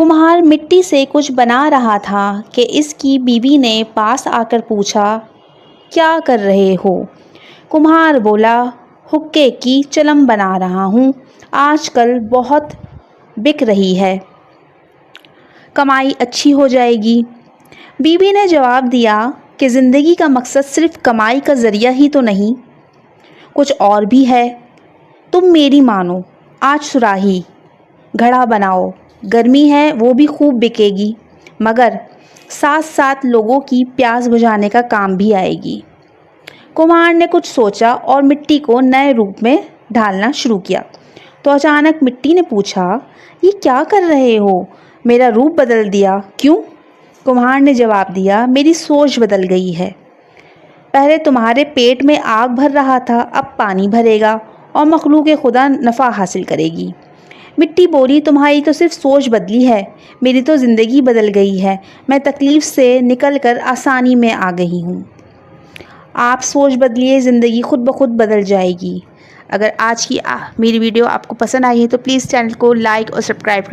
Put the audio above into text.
कुम्हार मिट्टी से कुछ बना रहा था कि इसकी बीवी ने पास आकर पूछा, क्या कर रहे हो? कुम्हार बोला, हुक्के की चलम बना रहा हूँ, आजकल बहुत बिक रही है, कमाई अच्छी हो जाएगी। बीवी ने जवाब दिया कि ज़िंदगी का मकसद सिर्फ कमाई का ज़रिया ही तो नहीं, कुछ और भी है। तुम मेरी मानो, आज सुराही घड़ा बनाओ, गर्मी है वो भी खूब बिकेगी, मगर साथ साथ लोगों की प्यास बुझाने का काम भी आएगी। कुम्हार ने कुछ सोचा और मिट्टी को नए रूप में ढालना शुरू किया। तो अचानक मिट्टी ने पूछा, ये क्या कर रहे हो? मेरा रूप बदल दिया, क्यों? कुम्हार ने जवाब दिया, मेरी सोच बदल गई है। पहले तुम्हारे पेट में आग भर रहा था, अब पानी भरेगा और मखलूक खुदा नफ़ा हासिल करेगी। मिट्टी बोली, तुम्हारी तो सिर्फ सोच बदली है, मेरी तो ज़िंदगी बदल गई है। मैं तकलीफ़ से निकलकर आसानी में आ गई हूँ। आप सोच बदलिए, ज़िंदगी खुद ब खुद बदल जाएगी। अगर आज की मेरी वीडियो आपको पसंद आई है तो प्लीज़ चैनल को लाइक और सब्सक्राइब करें।